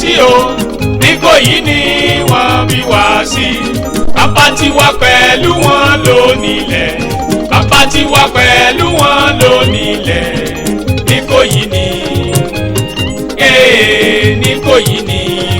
sí o Ikoyi ni wọ́n bí wá sí. Bàbá ti wà pẹ̀lú wọn lónílẹ̀. Bàbá ti wà pẹ̀lú wọn lónílẹ̀. Ikoyi ni Ikoyi ni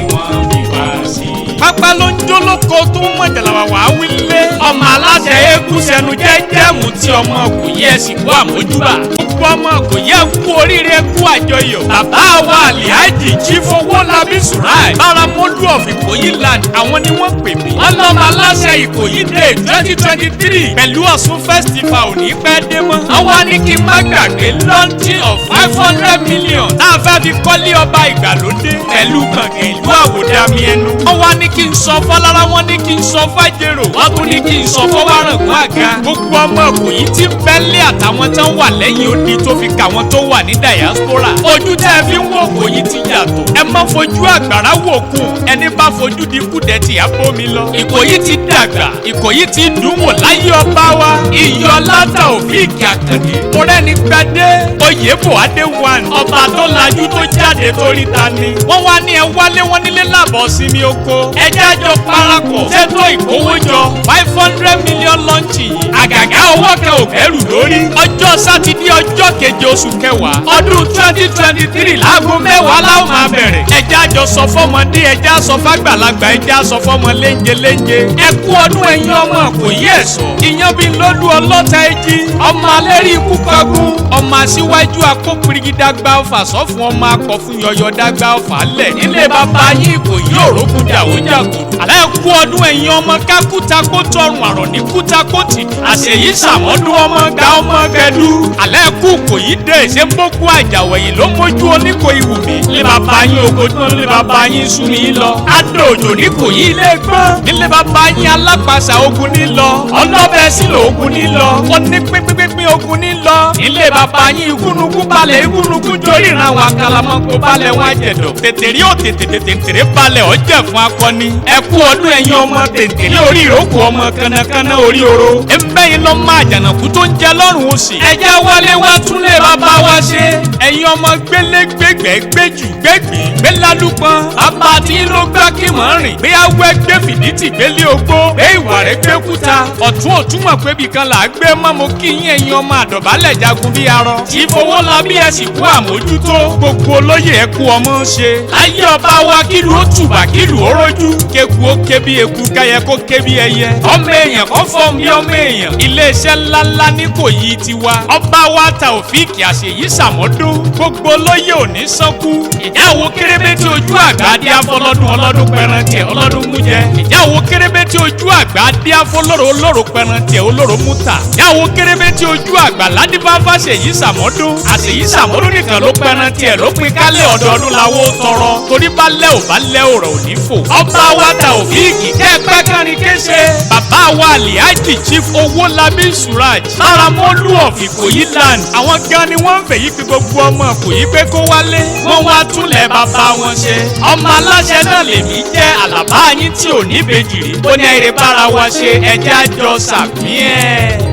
wọ́n bí wá sí. pápá ló ń jó lóko tó ń mọ̀ jàlàwà wá wílé. ọmọ aláṣẹ eégún sẹnu jẹ́jẹ́ mú tí ọmọ Ikoyi ẹ̀sìn kú àmójúbà. gbogbo ọmọ Ikoyi ẹ kú oríire kú àjọyọ̀. bàbá wa Alhaji Chief Owolabi Suraj Baramolu of Ikoyi land àwọn ni wọ́n pè mí. wọ́n lọ́mọ aláṣẹ Ikoyi Day 2023 pẹ̀lú Ọ̀ṣun festival ò ní pẹ́ dé mọ́. wọ́n wá ní kí n má gbàgbé launching of 500 million tá a fẹ́ fi kọ́lé ọba ìgbàlódé. pẹ̀lú gbọ̀ngàn ìlú àwòdàmí ẹnu. wọ́n wá ní kí n sọ fọlára wọn ní kí n sọ fàjèrò. wọ́n tún ní kí n sọ fọwárangún àga. gbogbo ọmọ Ikoyi tí ń bẹ́lẹ̀ àtàwọn tán wà lẹ́yìn odi tó fi kà wọ́n tó wà ní diaspora. ojú tẹ́ ẹ fi ń wo Ikoyi ti yàtọ̀. ẹ má fojú àgbàrá wò kún ẹni bá fojú di kúdẹ̀tì abómi lọ. Ikoyi ti dàgbà. Ikoyi ti dùn wò láyé ọba wa. Iyọlá Taofik Akande. Mọ̀rẹ́ni gbadé Oyèbò Adéwàn. ọba tó lajú tó jáde torí ta ni. wọ́n wá ní ẹ wálé wọn nílé làbọ̀ sinmi oko. ẹjẹ́ àjọ parapọ̀ ṣètò ìkówójọ 500 million lọ́ǹchì yìí. àgàgà owó kan ò kẹ́rù lórí. ọjọ́ sátidé ọjọ́ keje oṣù kẹwàá. ọdún 2023 láago 10 láwọn máa bẹ̀rẹ̀. ẹjẹ́ àjọ sọ fọ́mọdé ẹjẹ́ àsọ fàgbàlagbà ẹjẹ́ àsọ fọ́mọ léńjeléńje. ẹ kú ọdún ẹ̀yin ọmọ Ikoyi ẹ̀sọ́. ìyẹn bí lọ́lú ọlọ́ta ẹjí. ọmọ alẹ́rí ikú kọ́gún. ọmọ aṣíwájú akópirigidagba ọfà sọ́fún ọmọ akọ̀fún yọyọdagba ọfà lẹ̀. ilé bàbá yín Ikoyi òrókùn jàwójàgò. àlẹ́ kú ọdún ẹ̀yin ọmọ kákúta kó tọrùn àrọ̀ ní kúta kó tì. àṣeyí sàmọ́dún ọmọ ga ọmọ gẹdú. àlẹ́ kú Ikoyi Day ṣé ń bókú àjàwẹ̀yìn ló mójú Oníkoyi wù mí. ilé bàbá yín ogójúmọ́ ilé bàbá yín sún mi lọ. adó òjò ní Ikoyi ilé gbọ́n. nílé bàbá yín alápàṣà ogun ní lọ. ọlọ́bẹ̀ sílò ogun ní lọ. ó ní pínpínpín ogun ní lọ. ilé bàbá yín igúnnugún balẹ̀ igúnnugún jórí ìran wa kalamọ́kó balẹ̀ wọn jẹ̀dọ̀. tètèrè ó tètèrè balẹ̀ ọ̀jẹ̀ fún akọni. ẹ kú ọdún ẹ̀yin ọmọ tètèrè orí ìrókò ọmọ kanakana orí oro. ẹ̀mbẹ́yìn lọ máa jànàkú tó ń jẹ lọ́rùn òsì. ẹjẹ́ wálé wá túnlé bàbá wa ṣe. ẹ̀yin ọmọ gbélégbégbé gbéjù gbégbé gbélálùpọ̀n. bàbá tí ló gbá kí mọ̀ rìn. bí awẹ́ gbé fìdítì gbélé ogbó. bí ìwà rẹ̀ gbé kúta. ọ̀tún òtúmọ̀ pé bìkan là á gbé mọ́ mo kí yín ẹ̀yin ọmọ àdọ̀bálẹ̀ jagun bí arọ. Chief Owolabi ẹ̀sìn kú àmójútó. gbogbo olóyè ẹ kú ọmọ ṣe. ayé ọba wa kílù ó tùbà kílù ó rójú. kéku ó ké bí eku káyẹ kó ké bí ẹyẹ. ọmọ èèyàn kọ́ fọ́ọ̀mù bí ọmọ èèyàn. iléeṣẹ́ ńláńlá ní Ikoyi tiwa. ọba wa Taofik àṣeyí sàmọ́dún. gbogbo olóyè ò ní sọ́kú. ìjà wo kérébé tí ojú àgbà dí afọlọ́dún ọlọ́dún pẹran tiẹ̀ ọlọ́dún mú jẹ. ìjà wo kérébé tí ojú àgbà dí afọlọ́rọ̀ olóró pẹran tiẹ̀ olóró mú ta. ìjà wo kérébé tí ojú àgbà ládìbáfà ṣèyí sàmọ́dún. àṣeyí sàmọ́dún nìkan ló pẹran tiẹ̀ ló pin kálẹ̀ ọdọọdún làwọ tọrọ. torí bá lẹ́ ò bá lẹ́ òrò ò ní fò. ọba wa Taofik kẹ́ẹ̀pẹ́ kárin kéṣe. bàbá wa Alhaji Chief Owolabi Suraj Baramolu of Ikoyi land. àwọn gan ni wọ́n ń fèyí pé gbogbo ọmọ Ikoyi pé kó wálé. wọ́n wá túnlẹ̀ bàbá wọn ṣe. ọmọ aláṣẹ náà lèmi jẹ́ àlàbá yín tí ò ní bèjì rí. ó ní àìrè bára wa ṣe ẹjẹ́ àjọ sàmí ẹ̀.